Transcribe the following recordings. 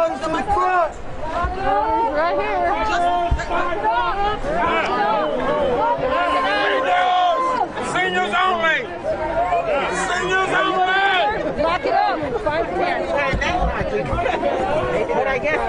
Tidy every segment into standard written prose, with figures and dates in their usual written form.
elders to the front. Right here. Seniors only. Seniors only. Lock it up. 510. But I guess.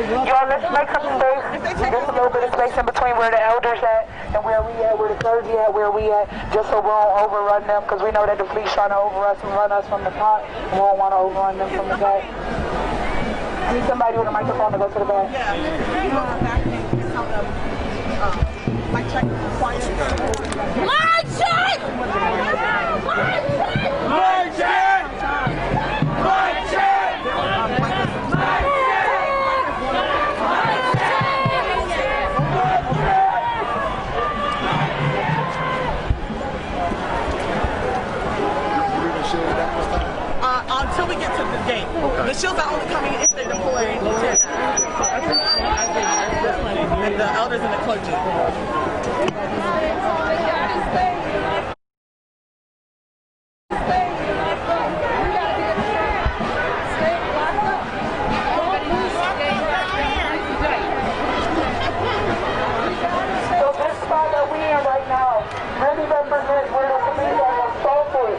Y'all, let's make some space. Just a little bit of space in between where the elders at and where we at, where the clergy at, where we at, just so we won't overrun them, because we know that the police trying to over us and run us from the front, and we won't want to overrun them from the back. I need somebody with a microphone to go to the back. Yeah. You know, the back thing is how the mic check quiet. Mic check! Mic check! Mic check! Until we get to the gate. Okay. The shields are only coming if they deploy. And the elders and the clergy. So this spot that we in right now really represents where the police have assaulted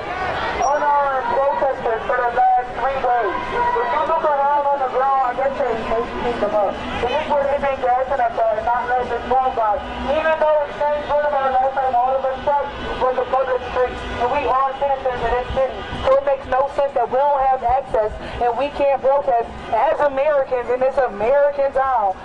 unarmed protesters for the last 3 days. If you look around on the ground, I guess they picked them up. This is where they've been gassing us at and not letting us move by. Even though it's St. Boulevard, last time all of us struck was a public street, and we are citizens of this city. So it makes no sense that we don't have access and we can't protest as Americans in this American town.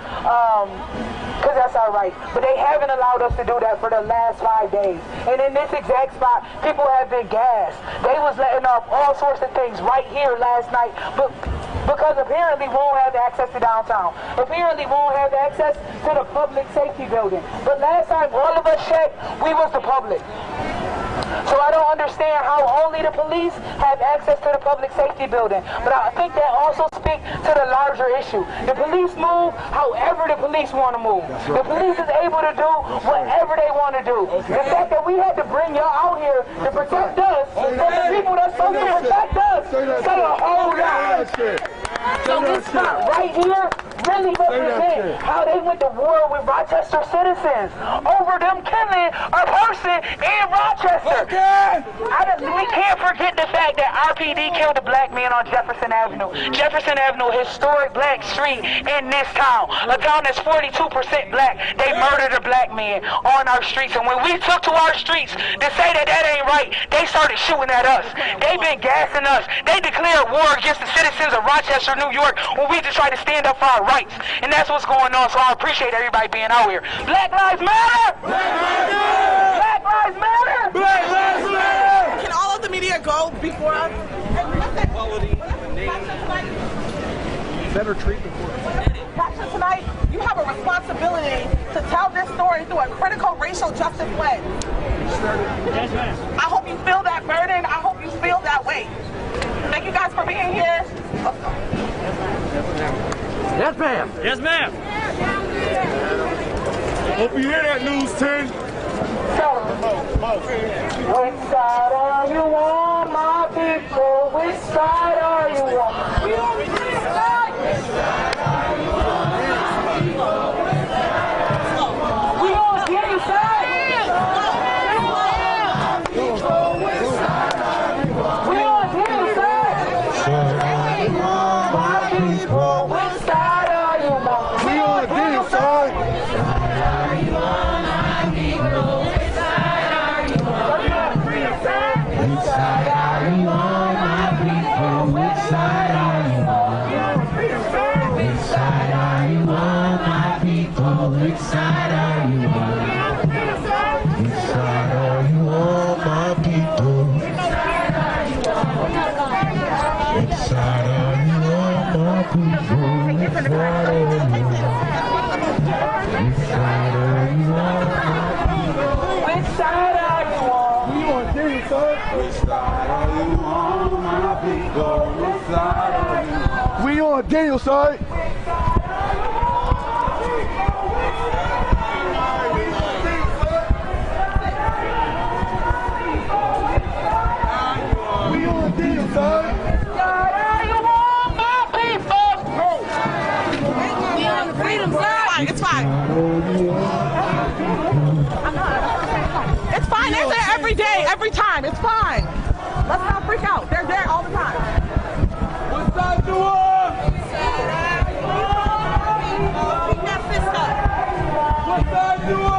Because that's our right. But they haven't allowed us to do that for the last 5 days. And in this exact spot, people have been gassed. They was letting off all sorts of things right here last night, but because apparently we won't have access to downtown. Apparently we won't have access to the public safety building. But last time all of us checked, we was the public. So I don't understand how only the police have access to the public safety building. But I think that also speaks to the larger issue. The police move however the police want to move. The police is able to do whatever they want to do. The fact that we had to bring y'all out here to protect us from the people that's supposed to protect us say a whole lot. So this spot right here really represents how they went to war with Rochester citizens over them killing a person in Rochester. We can't forget the fact that RPD killed a black man on Jefferson Avenue. Jefferson Avenue, historic black street in this town. A town that's 42% black. They murdered a black man on our streets. And when we took to our streets to say that that ain't right, they started shooting at us. They've been gassing us. They declared war against the citizens of Rochester, New York, when we just try to stand up for our rights. And that's what's going on. So I appreciate everybody being out here. Black Lives Matter! Black Lives Matter! Black Lives Matter! Black Lives Matter! Can all of the media go before us? Quality, name, better treatment for Pastor, tonight, you have a responsibility to tell this story through a critical racial justice lens. Yes, ma'am. I hope you feel that burden. I hope you feel that weight. Thank you guys for being here. Yes, ma'am. Yes, ma'am. Hope you hear that, News 10. Which side are you on, my people? Which side are you on? We on this side. Which side are you on, my people? We on Jenny's side. Which side are you on? We on Jenny's side. My people, which side are you on? We on Jenny's side. Which side are you on, my people? Which side are you on? Which side are you on, my people? Which side are you on? Which side are you on, my people? Which side are you on, my people? Which side are you on? Daniel side. We on Daniel side. We on the freedom side. It's fine. It's fine. They're there every day, every time. It's fine. Let's not freak out. They're there all the time. What side you on? Keep that fist up. What side you on?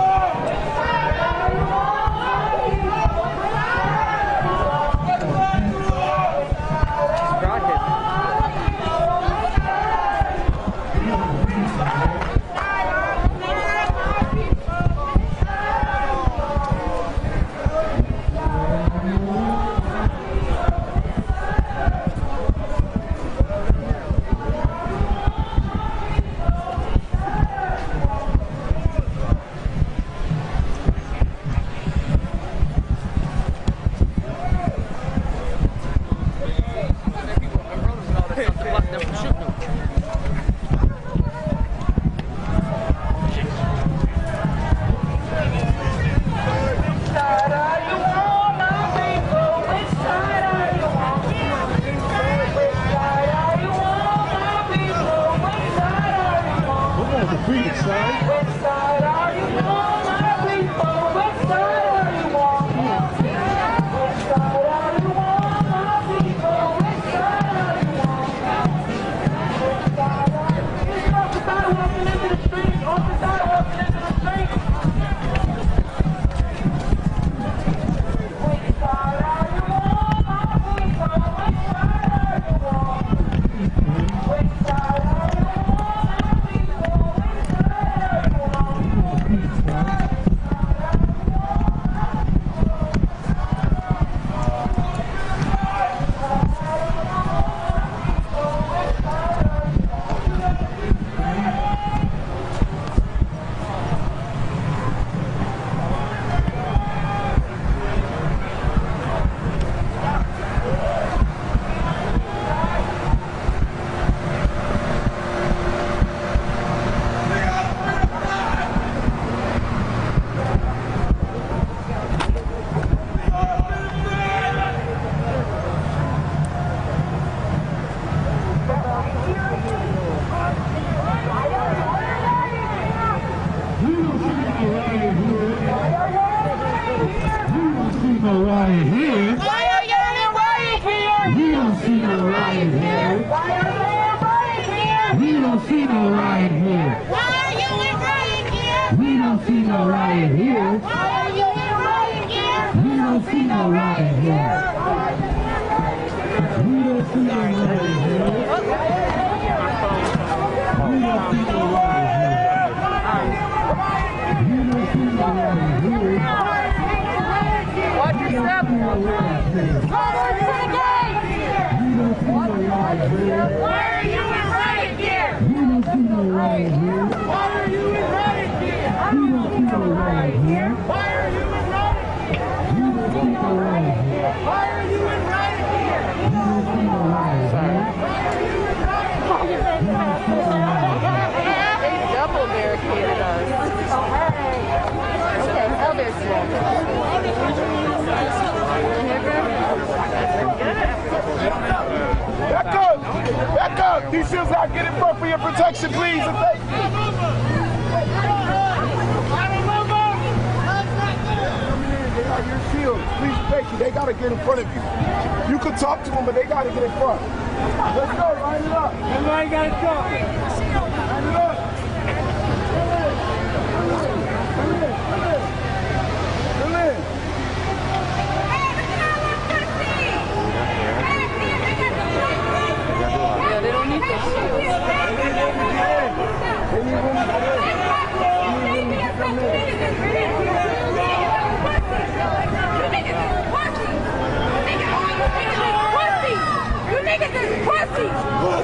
Riot here. Why are you in a riot here? We don't see no riot here. Why are you in a riot here? We don't see no riot here. Why are you in riot here? We don't see no riot here. Why are you in riot here? We don't see no riot here. We don't see no riot here. We don't see no riot here. We don't see no riot here. Watch your step. We don't see no riot here. Why are you in riot gear? We don't see no riot here. Why are you in riot gear? We don't see no riot here. Why are you in riot gear? We don't see no riot here. Why are you in riot gear? We don't see no riot here. They double barricaded us. Okay, elders. Back up! Back up! These shields gotta get in front for your protection, please, and thank you. They are your shields. Please, thank you. They gotta get in front of you. You can talk to them, but they gotta get in front. Let's go, line it up. Everybody gotta talk. Line it up. Come in. Yeah, they don't need those shields. You niggas is pussy!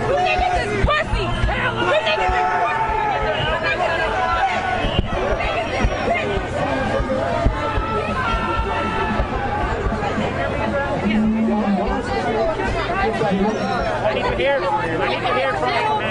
You niggas is pussy! You niggas is I need to hear from you.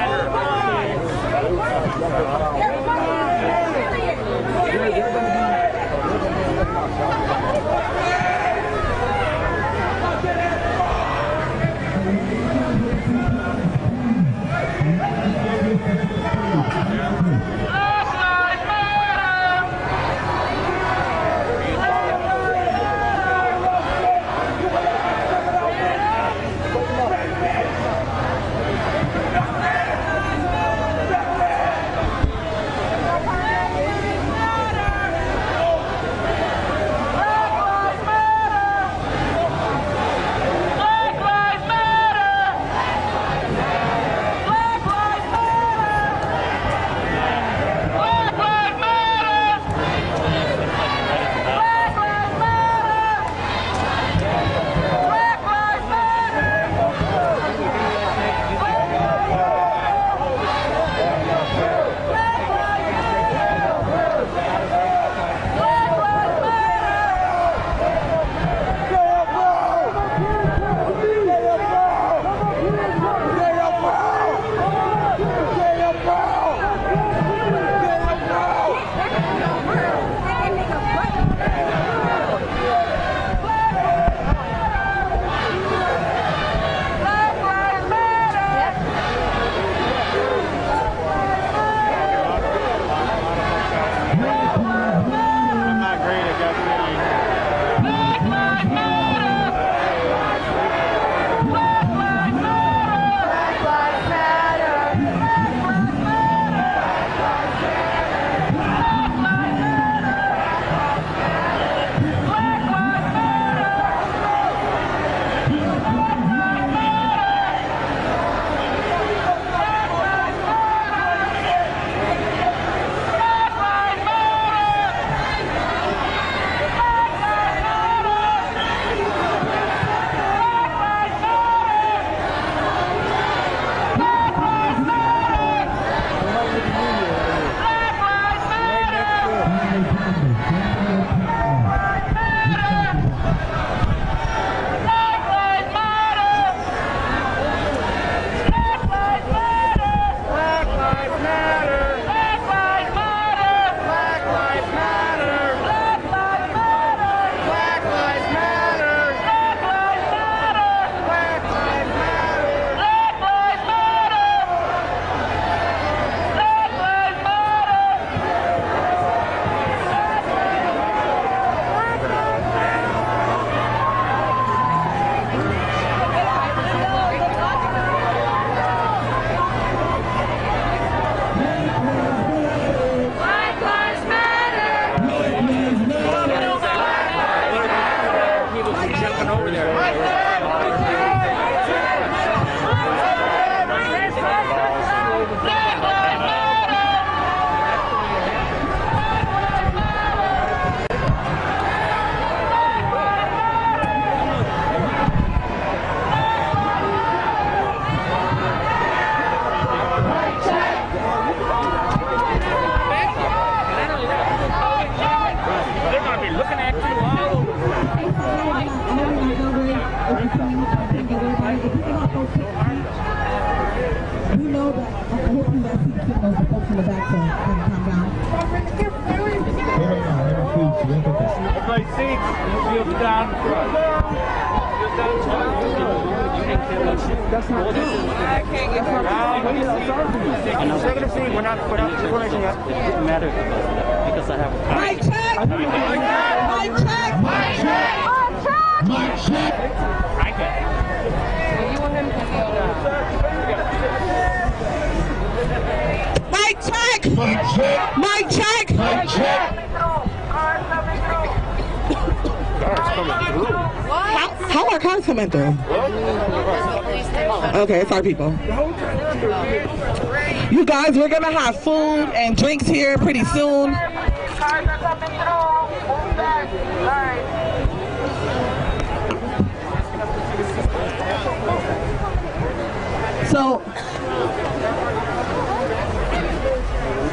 That's not true. I can't get that. We're not explanation yet. It doesn't matter because I have a Mic check! Mic check! Mic check! Mic check! mic check. You want him to Mic check! Mic check! Mic check! Mic check! Cars coming through. How are cars coming through? Okay, it's our people. You guys, we're gonna have food and drinks here pretty soon. Cars are coming through. Move back. All right.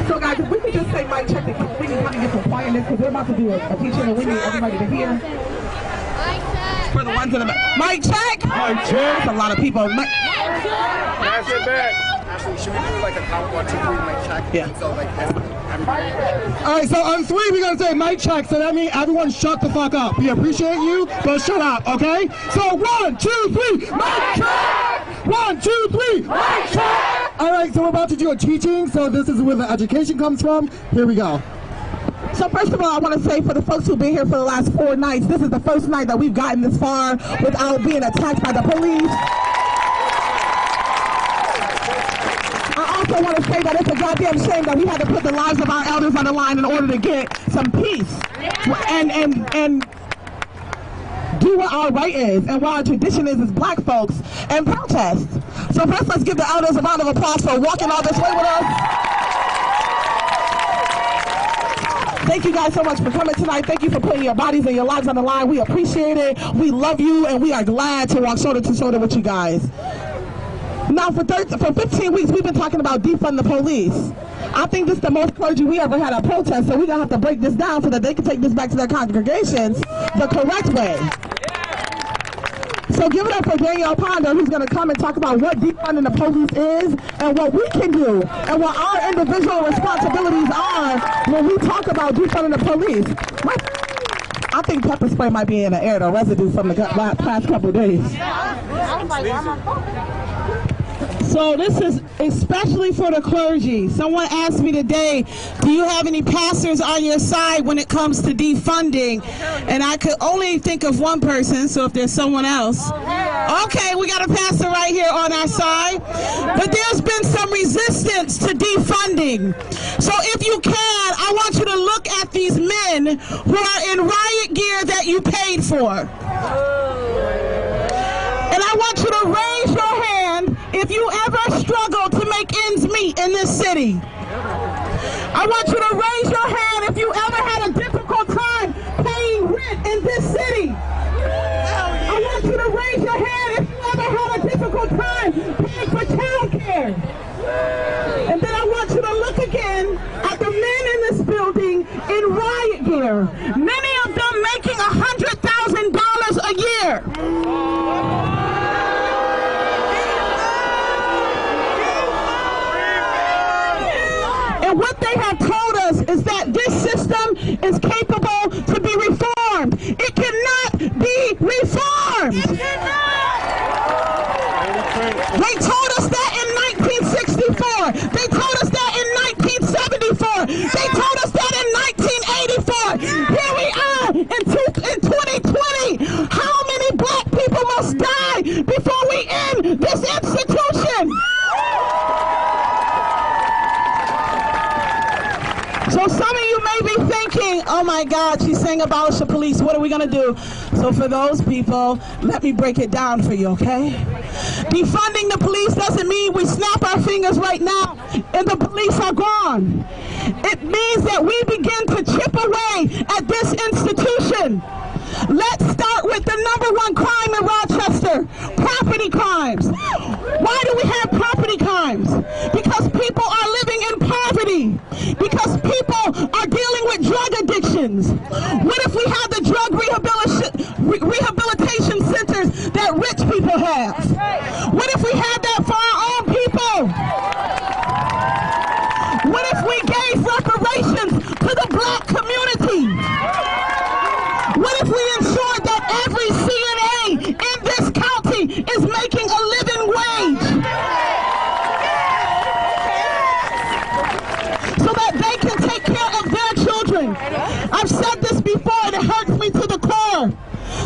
So guys, if we could just say mic check, we can kind of get some quietness because we're about to do a teaching and we need everybody to hear. For the ones in the back. Mic check! Mic check! That's a lot of people. Pass it back. Actually, should we do like a count 1, 2, 3 mic check? Yeah. So like everybody. All right, so on 3, we're going to say mic check, so that means everyone shut the fuck up. We appreciate you, but shut up, okay? So 1, 2, 3, mic check! 1, 2, 3, mic check! All right, so we're about to do a teaching, so this is where the education comes from. Here we go. So first of all, I want to say for the folks who've been here for the last 4 nights, this is the first night that we've gotten this far without being attacked by the police. I also want to say that it's a goddamn shame that we had to put the lives of our elders on the line in order to get some peace and do what our right is and what our tradition is as black folks and protest. So first, let's give the elders a round of applause for walking all this way with us. Thank you guys so much for coming tonight. Thank you for putting your bodies and your lives on the line. We appreciate it. We love you, and we are glad to walk shoulder to shoulder with you guys. Now, for 15 weeks, we've been talking about defund the police. I think this is the most clergy we ever had a protest, so we're going to have to break this down so that they can take this back to their congregations the correct way. So give it up for Danielle Ponder, who's going to come and talk about what defunding the police is and what we can do and what our individual responsibilities are when we talk about defunding the police. I think pepper spray might be in the air, the residue from the past couple of days. So this is especially for the clergy. Someone asked me today, do you have any pastors on your side when it comes to defunding? And I could only think of one person, so if there's someone else. Okay, we got a pastor right here on our side. But there's been some resistance to defunding. So if you can, I want you to look at these men who are in riot gear that you paid for. And I want you to raise your hand if you ever struggle to make ends meet in this city. I want you to raise your hand if you ever had a difficult time paying rent in this city. I want you to raise your hand if you ever had a difficult time paying for child care. And then I want you to look again at the men in this building in riot gear. Many of them making $100,000 a year. And what they have told us is that this system is capable to be reformed. It cannot be reformed. They told us that in 1964. They told us that in 1974. They told us that in 1984. Here we are in 2020. How many black people must die before we end this institution? So some of you may be thinking, oh my God, she's saying abolish the police. What are we going to do? So for those people, let me break it down for you, okay? Defunding the police doesn't mean we snap our fingers right now and the police are gone. It means that we begin to chip away at this institution. Let's start with the #1 crime in Rochester, property crimes. Why do we have property crimes? Because people are living in poverty. Because people are dealing with drug addictions. What if we had the drug rehabilitation centers that rich people have? What if we had that for our own people? What if we gave reparations to the black community? What if we ensured that every CNA in this county is making a living wage? So that they can take care of their children. I've said this before and it hurts me to the core.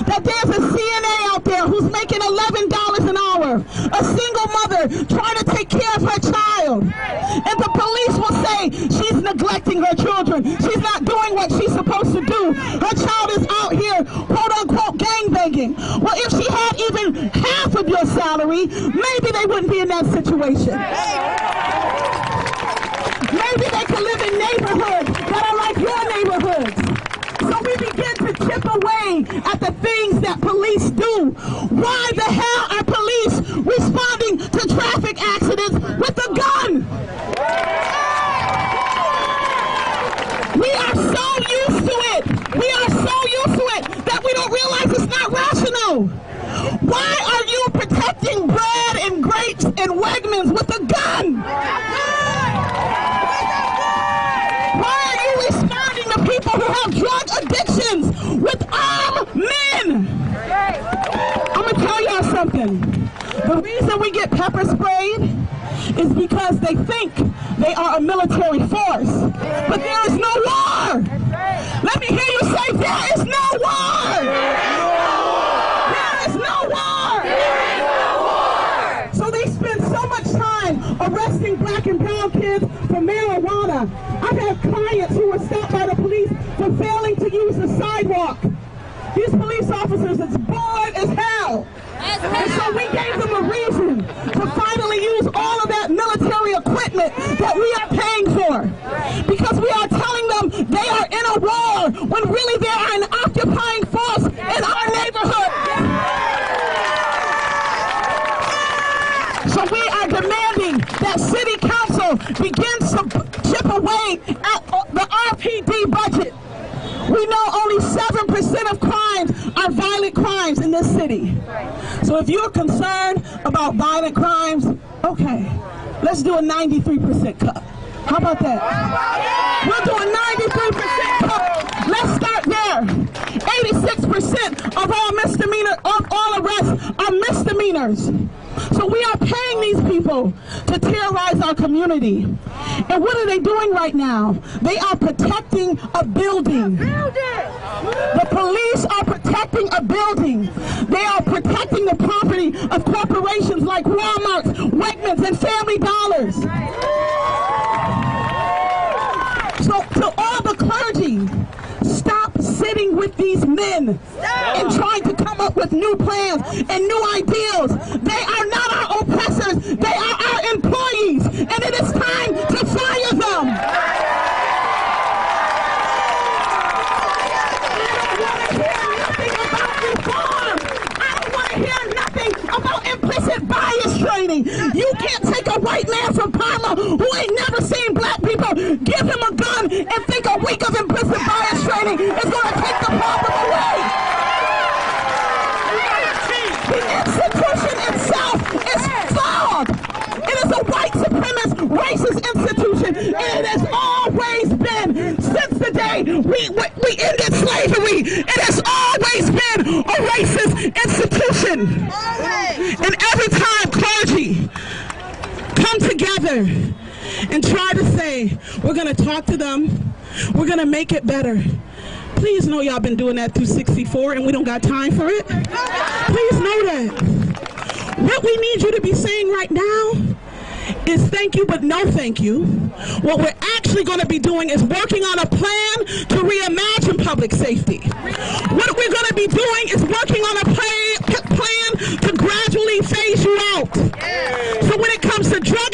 That there's a CNA out there who's making $11 an hour. A single mother trying to take care of her child. And the police will say she's neglecting her children. She's not doing what she's supposed to do. Her child is out here, quote unquote, gangbanging. Well, if she had even half of your salary, maybe they wouldn't be in that situation. Maybe they could live in neighborhoods that are like your neighborhoods. So we begin to chip away at the things that police do. Why the hell are police responding to traffic accidents with a gun? We are so used to it. We are so used to it that we don't realize it's not rational. Why are you protecting bread and grapes and Wegmans with a gun? have drug addictions with armed men. I'm going to tell y'all something. The reason we get pepper sprayed is because they think they are a military force. But there is no war. Let me hear you say, there is no war. There is no war. So they spend so much time arresting black and brown kids for marijuana. I've had clients who were stopped by the police for failing to use the sidewalk. These police officers is bored as hell. And so we gave them a reason to finally use all of that military equipment that we are paying for. Because we are telling them they are in a war when really they are an occupying force in our neighborhood. So we are demanding that City Council begins to chip away at the RPD budget. We know only 7% of crimes are violent crimes in this city. So if you're concerned about violent crimes, okay, let's do a 93% cut. How about that? We'll do a 93% cut. Let's start there. 86% of all arrests are misdemeanors. So we are paying these people to terrorize our community. And what are they doing right now? They are protecting a building. The police are protecting a building. They are protecting the property of corporations like Walmart, Wegmans, and Family Dollars. So to all the clergy, stop sitting with these men and trying to come up with new plans and new ideals. They are not our oppressors. They are our employees. And it is time to fire them. I don't want to hear nothing about implicit bias training. You can't take a white man from Parma who ain't never seen black people, give him a gun, and think a week of implicit bias training is going to take the problem away. The institution itself is flawed. It is a white supremacist, racist institution, and it has always been, since the day we ended slavery, it has always been a racist institution. And every time clergy come together and try to say, we're going to talk to them, we're going to make it better. Please know y'all been doing that through 64 and we don't got time for it. Please know that. What we need you to be saying right now is thank you, but no thank you. What we're actually going to be doing is working on a plan to reimagine public safety. What we're going to be doing is working on a plan to gradually phase you out. So when it comes to drug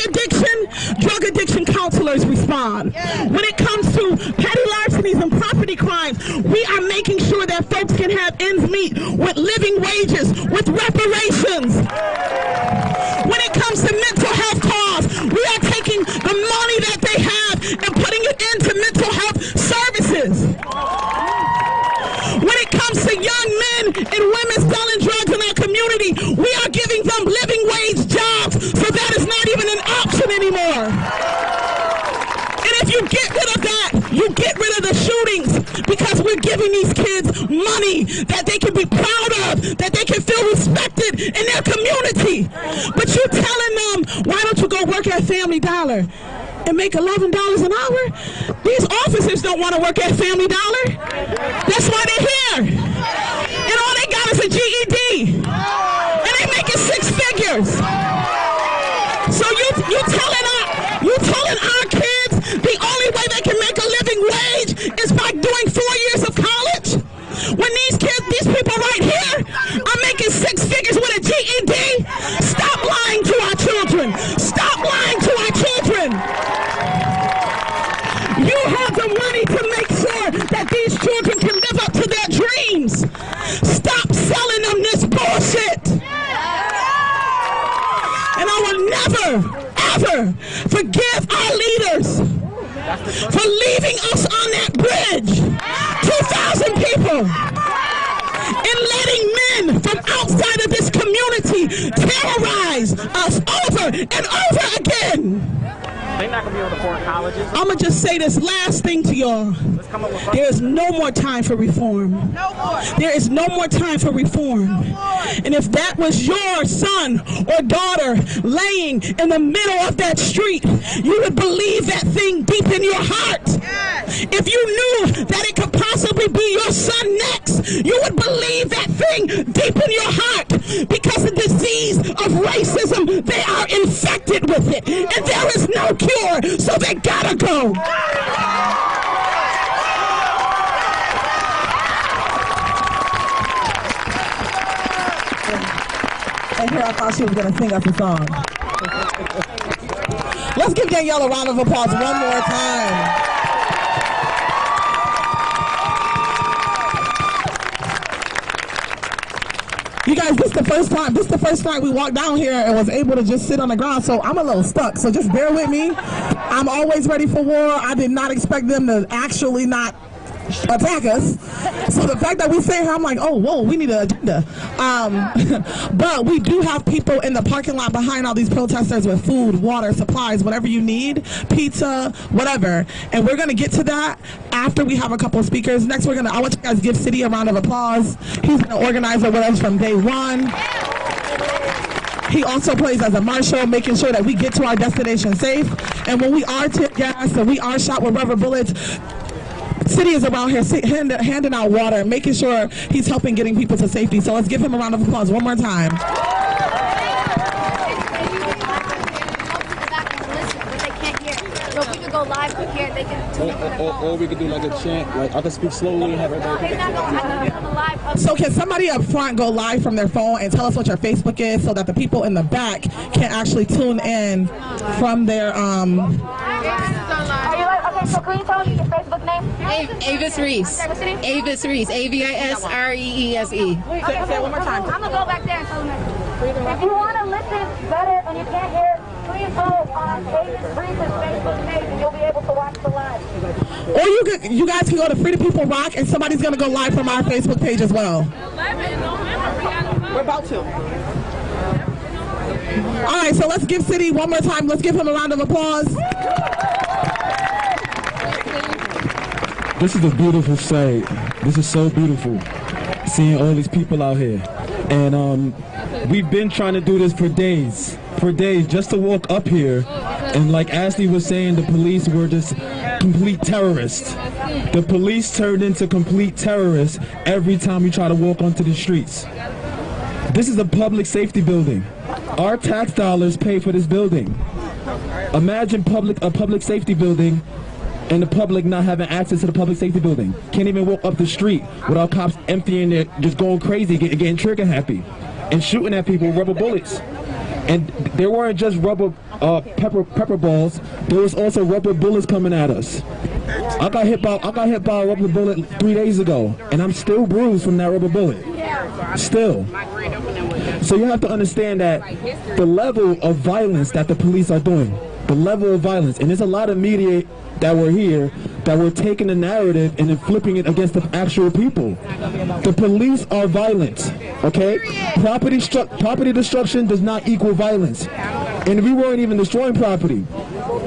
addiction counselors respond. When it comes to petty larcenies and property crimes, we are making sure that folks can have ends meet with living wages, with reparations. When it comes to mental health costs, we are taking the money that they have and putting it into mental health services. When it comes to young men and women selling drugs in our community, we are giving them living wage jobs, so that is not even an option anymore. And if you get rid of that, you get rid of the shootings, because we're giving these kids money that they can be proud of, that they can feel respected in their community. But you're telling them, why don't you go work at Family Dollar and make $11 an hour? These officers don't want to work at Family Dollar. That's why they're here. And all they got is a GED. And they making 6 figures. So you telling our kids the only way they can make a living wage is by doing 4 years of college? When these people right here are making 6 figures with a GED? Stop lying to our children. Stop lying to our children. You have the money to make sure that these children can live up to their dreams. Stop selling them this bullshit. And I will never, ever forgive our leaders for leaving us on that bridge, 2,000 people, and letting men from outside of this community terrorize us over and over again. They're not going to be able to afford colleges. I'm going to just say this last thing to y'all. Let's come up with There is no more time for reform. No more. There is no more time for reform. And if that was your son or daughter laying in the middle of that street, you would believe that thing deep in your heart. If you knew that it could possibly be your son next, you would believe that thing deep in your heart, because the disease of racism, they are infected with it, and there is no cure, so they gotta go. And here I thought she was gonna sing us a song. Let's give Danielle a round of applause one more time. You guys, this is the first time we walked down here and was able to just sit on the ground, so I'm a little stuck, so just bear with me. I'm always ready for war. I did not expect them to actually not attack us. So the fact that we say here, I'm like, oh, whoa, we need an agenda. But we do have people in the parking lot behind all these protesters with food, water, supplies, whatever you need, pizza, whatever. And we're gonna get to that after we have a couple of speakers. Next, I want you guys to give City a round of applause. He's an organizer with us from day one. He also plays as a marshal, making sure that we get to our destination safe. And when we are tear gassed and we are shot with rubber bullets, City is around here handing out water, making sure he's helping getting people to safety. So let's give him a round of applause one more time. So if we could go live from here, they can tune in. Or we could do like a chant, like I could speak slowly and have everybody. So can somebody up front go live from their phone and tell us what your Facebook is, so that the people in the back can actually tune in from their Okay, so can you tell me your Facebook name? Avis Reese. Avis Reese. AVISREESE. Say it one more time. I'm gonna go back there and tell them that. If you want to listen better and you can't hear, please go on Avis Reese's Facebook page and you'll be able to watch the live. Or you guys can go to Free the People Rock, and somebody's gonna go live from our Facebook page as well. We're about to. All right, so let's give City one more time. Let's give him a round of applause. This is a beautiful sight. This is so beautiful, seeing all these people out here. And we've been trying to do this for days, just to walk up here. And like Ashley was saying, the police were just complete terrorists. The police turned into complete terrorists every time we try to walk onto the streets. This is a public safety building. Our tax dollars pay for this building. Imagine a public safety building and the public not having access to the public safety building. Can't even walk up the street without cops emptying it, just going crazy, getting trigger happy, and shooting at people with rubber bullets. And there weren't just rubber pepper balls. There was also rubber bullets coming at us. I got hit by a rubber bullet 3 days ago, and I'm still bruised from that rubber bullet. Still. So you have to understand that the level of violence that the police are doing, the level of violence, and there's a lot of media that were here that were taking the narrative and then flipping it against the actual people. The police are violent, okay? Property destruction does not equal violence. And we weren't even destroying property.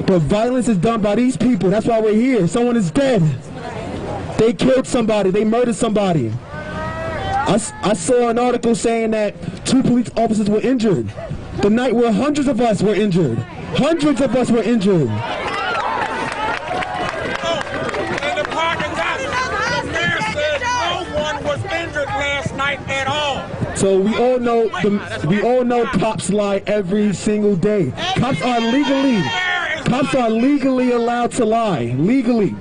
But violence is done by these people. That's why we're here. Someone is dead. They killed somebody. They murdered somebody. I saw an article saying that 2 police officers were injured the night where hundreds of us were injured. Hundreds of us were injured. So we all know cops lie every single day. Cops are legally allowed to lie, legally.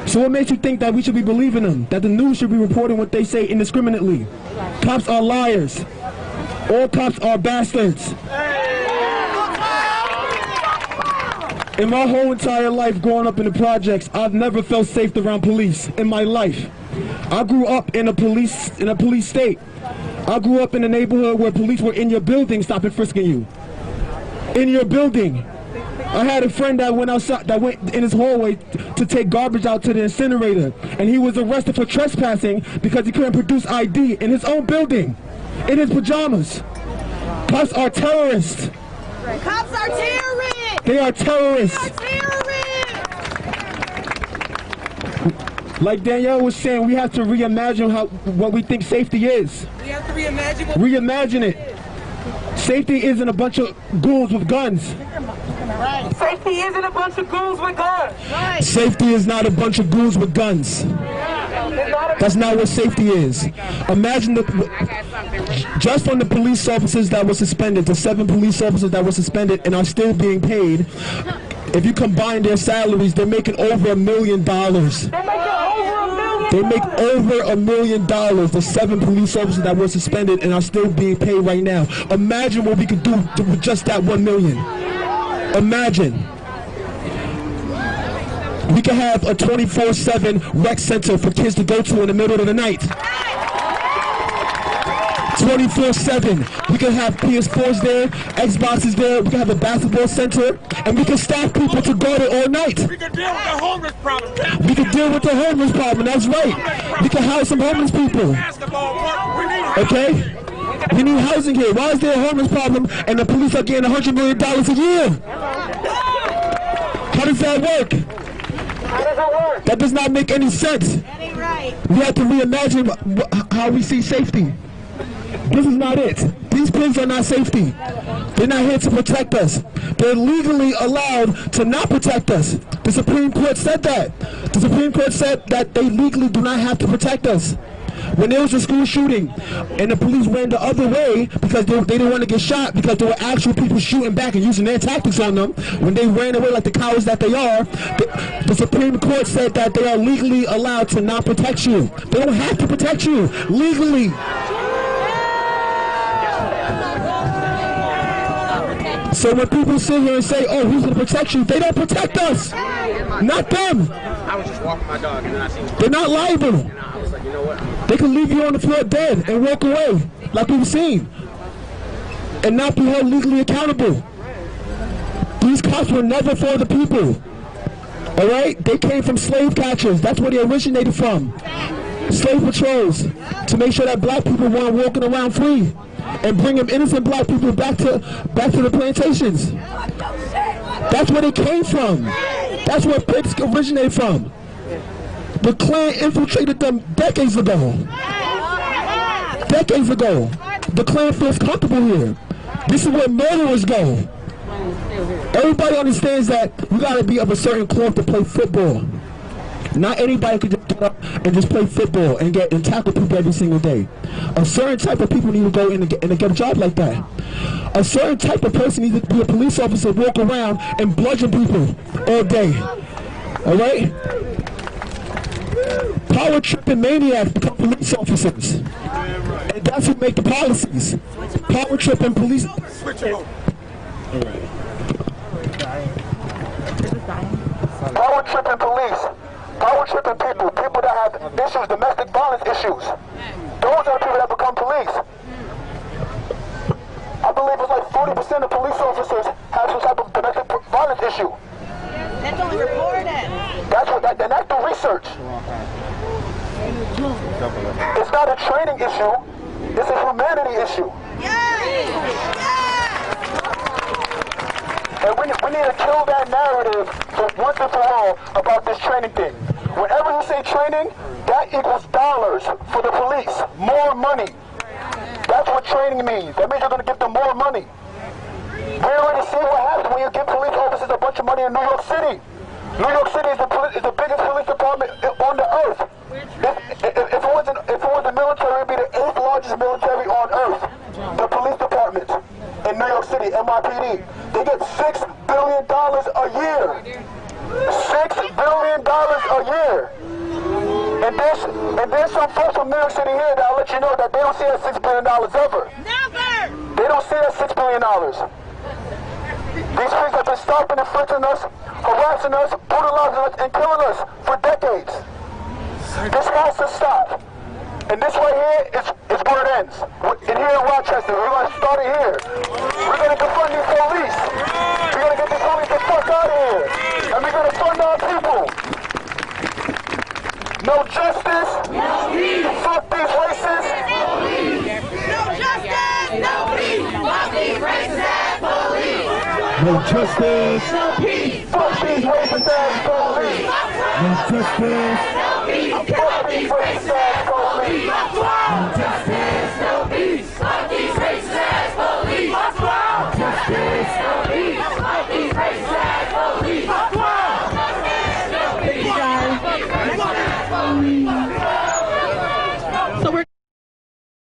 So what makes you think that we should be believing them? That the news should be reporting what they say indiscriminately? Cops are liars. All cops are bastards. In my whole entire life growing up in the projects, I've never felt safe around police in my life. I grew up in a police state. I grew up in a neighborhood where police were in your building stopping frisking you. In your building. I had a friend that went outside, that went in his hallway to take garbage out to the incinerator, and he was arrested for trespassing because he couldn't produce ID in his own building, in his pajamas. Cops are terrorists. Cops are terrorists. They are terrorists. Like Danielle was saying, we have to reimagine what we think safety is. We have to reimagine. Reimagine it. Safety isn't a bunch of ghouls with guns. Right. Safety isn't a bunch of ghouls with guns. Right. Safety is not a bunch of ghouls with guns. That's not what safety is. Imagine just from the police officers that were suspended, the 7 police officers that were suspended and are still being paid, if you combine their salaries, they're making over $1 million. They make over $1 million, the 7 police officers that were suspended and are still being paid right now. Imagine what we could do with just that $1 million. Imagine. We could have a 24/7 rec center for kids to go to in the middle of the night. 24/7. We can have PS4s there, Xboxes there, we can have a basketball center, and we can staff people to go there all night. We can deal with the homeless problem. We can deal with the homeless problem, that's right. We can house some homeless people. Okay? We need housing here. Why is there a homeless problem and the police are getting $100 million a year? How does that work? That does not make any sense. We have to reimagine how we see safety. This is not it. These pigs are not safety. They're not here to protect us. They're legally allowed to not protect us. The Supreme Court said that. The Supreme Court said that they legally do not have to protect us. When there was a school shooting and the police went the other way because they didn't want to get shot because there were actual people shooting back and using their tactics on them, when they ran away like the cowards that they are, the Supreme Court said that they are legally allowed to not protect you. They don't have to protect you legally. So when people sit here and say, oh, who's going to protect you? They don't protect us. Not them. I was just walking my dog and then I seen him. They're not liable. And I was like, you know what? They can leave you on the floor dead and walk away, like we've seen, and not be held legally accountable. These cops were never for the people. All right? They came from slave catchers. That's where they originated from. Slave patrols, to make sure that black people weren't walking around free, and bringing innocent black people back to the plantations. That's where they came from. That's where pigs originated from. The Klan infiltrated them decades ago. Decades ago. The Klan feels comfortable here. This is where murderers go. Everybody understands that you gotta be of a certain cloth to play football. Not anybody could just get up and just play football and tackle people every single day. A certain type of people need to go in and get a job like that. A certain type of person needs to be a police officer, walk around and bludgeon people all day. All right? Power tripping maniacs become police officers. And that's who make the policies. Power tripping police. Power tripping police. Power tripping people that have issues, domestic violence issues. Those are the people that become police. I believe it's like 40% of police officers have some type of domestic violence issue. That's only reported. That's the research. It's not a training issue, it's a humanity issue. And we need to kill that narrative for once and for all about this training thing. Whenever you say training, that equals dollars for the police, more money. That's what training means. That means you're going to give them more money. We already see what happens when you give police officers a bunch of money in New York City. New York City is the biggest police department on the earth. If it was the military, it would be the 8th largest military on earth. The police department in New York City, NYPD. They get $6 billion a year. $6 billion a year. And there's some folks from New York City here that'll let you know that they don't see that $6 billion ever. Never! They don't see that $6 billion. These pigs have been stopping and fritzing us, harassing us, brutalizing us, and killing us for decades. This has to stop. And this right here is where it ends. And here in Rochester, we're going to start it here. We're going to confront these police. We're going to get these police the fuck out of here. And we're going to fund our people. No justice. No peace. Fuck these racists. No peace. No justice. No peace. Fuck these racist ass police. No justice. No peace. Fuck these racist ass police. No justice. No peace. Fuck these racist ass police. No justice.